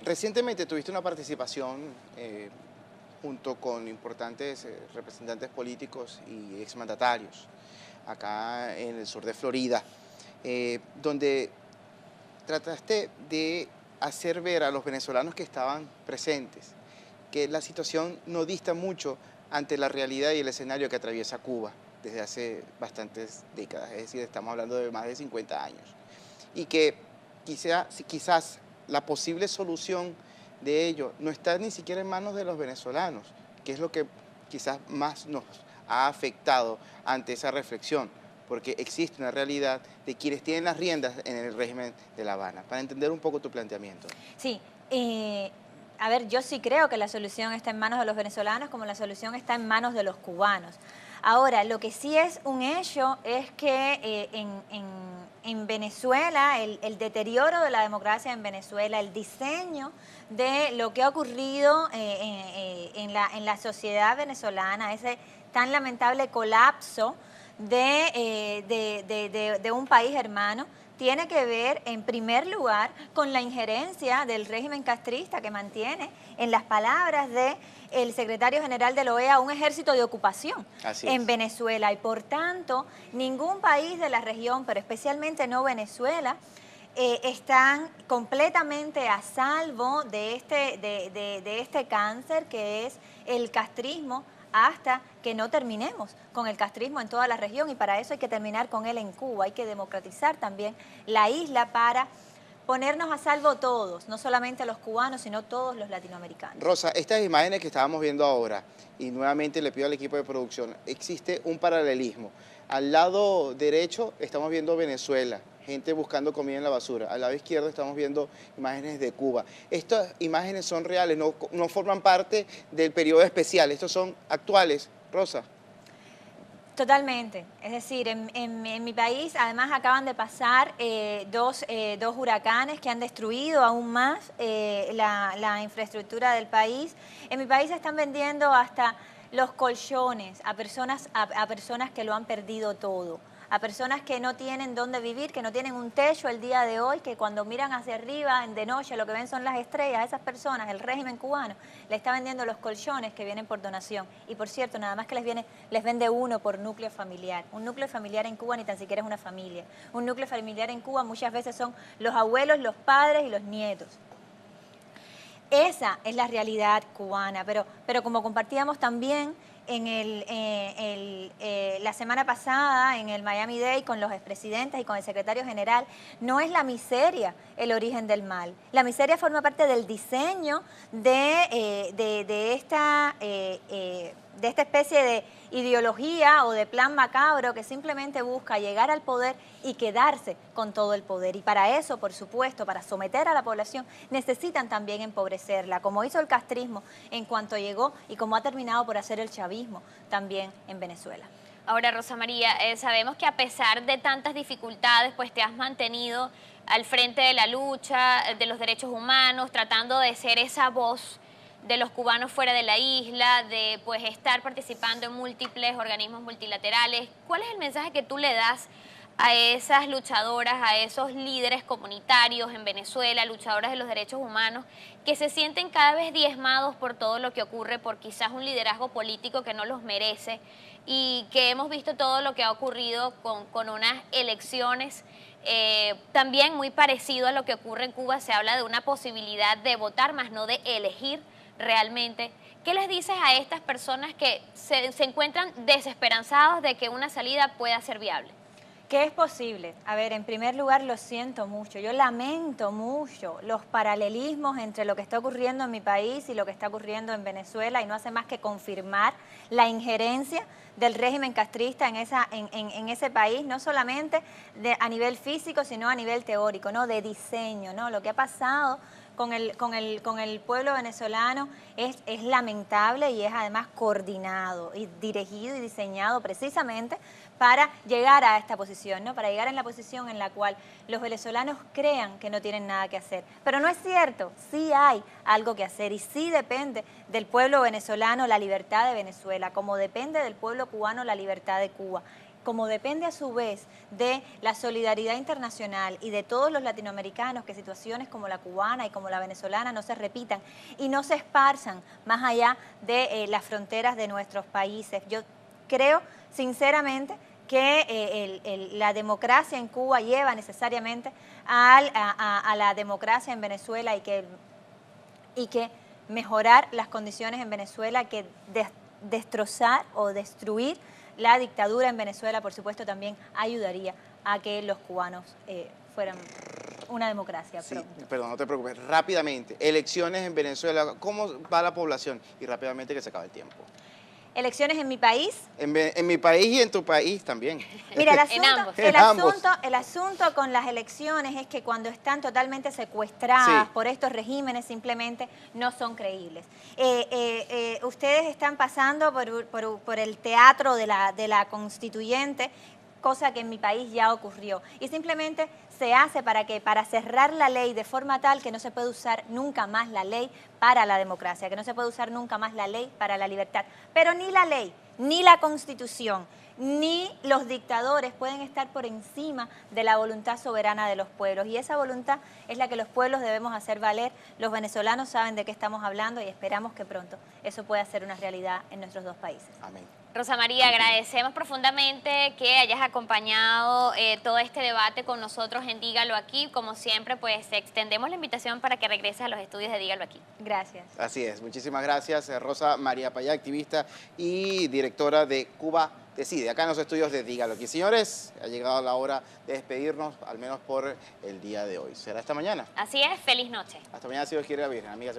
Recientemente tuviste una participación junto con importantes representantes políticos y exmandatarios acá en el sur de Florida, donde trataste de hacer ver a los venezolanos que estaban presentes que la situación no dista mucho ante la realidad y el escenario que atraviesa Cuba desde hace bastantes décadas, es decir, estamos hablando de más de 50 años, y que quizás la posible solución de ello no está ni siquiera en manos de los venezolanos, que es lo que quizás más nos ha afectado ante esa reflexión, porque existe una realidad de quienes tienen las riendas en el régimen de La Habana. Para entender un poco tu planteamiento. Sí, a ver, yo sí creo que la solución está en manos de los venezolanos como la solución está en manos de los cubanos. Ahora, lo que sí es un hecho es que en Venezuela, el deterioro de la democracia en Venezuela, el diseño de lo que ha ocurrido en la sociedad venezolana, ese tan lamentable colapso de un país hermano, tiene que ver, en primer lugar, con la injerencia del régimen castrista que mantiene, en las palabras del secretario general de la OEA, un ejército de ocupación en Venezuela. Y por tanto, ningún país de la región, pero especialmente no Venezuela, están completamente a salvo de este cáncer que es el castrismo, hasta que no terminemos con el castrismo en toda la región, y para eso hay que terminar con él en Cuba. Hay que democratizar también la isla para ponernos a salvo todos, no solamente los cubanos, sino todos los latinoamericanos. Rosa, estas imágenes que estábamos viendo ahora, y nuevamente le pido al equipo de producción, existe un paralelismo. Al lado derecho estamos viendo Venezuela, gente buscando comida en la basura. Al lado izquierdo estamos viendo imágenes de Cuba. Estas imágenes son reales, no forman parte del periodo especial, estos son actuales. Rosa. Totalmente. Es decir, en mi país además acaban de pasar dos huracanes que han destruido aún más la infraestructura del país. En mi país se están vendiendo hasta los colchones a personas que lo han perdido todo, a personas que no tienen dónde vivir, que no tienen un techo el día de hoy, que cuando miran hacia arriba de noche lo que ven son las estrellas. A esas personas el régimen cubano le está vendiendo los colchones que vienen por donación. Y por cierto, nada más que les vende uno por núcleo familiar. Un núcleo familiar en Cuba ni tan siquiera es una familia. Un núcleo familiar en Cuba muchas veces son los abuelos, los padres y los nietos. Esa es la realidad cubana, pero como compartíamos también la semana pasada en el Miami Day con los expresidentes y con el secretario general, no es la miseria el origen del mal. La miseria forma parte del diseño de esta especie de ideología o de plan macabro que simplemente busca llegar al poder y quedarse con todo el poder. Y para eso, por supuesto, para someter a la población, necesitan también empobrecerla, como hizo el castrismo en cuanto llegó y como ha terminado por hacer el chavismo también en Venezuela. Ahora, Rosa María, sabemos que a pesar de tantas dificultades, pues te has mantenido al frente de la lucha de los derechos humanos, tratando de ser esa voz de los cubanos fuera de la isla, de pues estar participando en múltiples organismos multilaterales. ¿Cuál es el mensaje que tú le das a esas luchadoras, a esos líderes comunitarios en Venezuela, luchadoras de los derechos humanos, que se sienten cada vez diezmados por todo lo que ocurre, por quizás un liderazgo político que no los merece, y que hemos visto todo lo que ha ocurrido con unas elecciones también muy parecido a lo que ocurre en Cuba? Se habla de una posibilidad de votar, más no de elegir realmente? ¿Qué les dices a estas personas que se encuentran desesperanzados de que una salida pueda ser viable? ¿Qué es posible? A ver, en primer lugar lo siento mucho, yo lamento mucho los paralelismos entre lo que está ocurriendo en mi país y lo que está ocurriendo en Venezuela, y no hace más que confirmar la injerencia del régimen castrista en ese país, no solamente a nivel físico, sino a nivel teórico, ¿no? De diseño, ¿no? Lo que ha pasado con el pueblo venezolano es lamentable, y es además coordinado y dirigido y diseñado precisamente para llegar a esta posición, ¿no? Para llegar en la posición en la cual los venezolanos crean que no tienen nada que hacer. Pero no es cierto, sí hay algo que hacer, y sí depende del pueblo venezolano la libertad de Venezuela, como depende del pueblo cubano la libertad de Cuba. como depende a su vez de la solidaridad internacional y de todos los latinoamericanos, que situaciones como la cubana y como la venezolana no se repitan y no se esparzan más allá de las fronteras de nuestros países. Yo creo sinceramente que la democracia en Cuba lleva necesariamente a la democracia en Venezuela y que mejorar las condiciones en Venezuela, que destrozar o destruir la dictadura en Venezuela, por supuesto, también ayudaría a que los cubanos fueran una democracia. Sí, pronto. perdón, no te preocupes. Rápidamente, elecciones en Venezuela, ¿cómo va la población? Y rápidamente que se acabe el tiempo. Elecciones en mi país. En mi país y en tu país también. Mira, En ambos. el asunto con las elecciones es que cuando están totalmente secuestradas Sí. por estos regímenes simplemente no son creíbles. Ustedes están pasando por el teatro de la constituyente, cosa que en mi país ya ocurrió. Y simplemente se hace para cerrar la ley de forma tal que no se puede usar nunca más la ley para la democracia, que no se puede usar nunca más la ley para la libertad. Pero ni la ley, ni la Constitución, ni los dictadores pueden estar por encima de la voluntad soberana de los pueblos. Y esa voluntad es la que los pueblos debemos hacer valer. Los venezolanos saben de qué estamos hablando y esperamos que pronto eso pueda ser una realidad en nuestros dos países. Amén. Rosa María, agradecemos profundamente que hayas acompañado todo este debate con nosotros en Dígalo Aquí. Como siempre, pues extendemos la invitación para que regreses a los estudios de Dígalo Aquí. Gracias. Así es, muchísimas gracias, Rosa María Payá, activista y directora de Cuba Decide, acá en los estudios de Dígalo Aquí. Señores, ha llegado la hora de despedirnos, al menos por el día de hoy. Será hasta mañana. Así es, feliz noche. Hasta mañana, si Dios quiere, la Virgen. Amigas.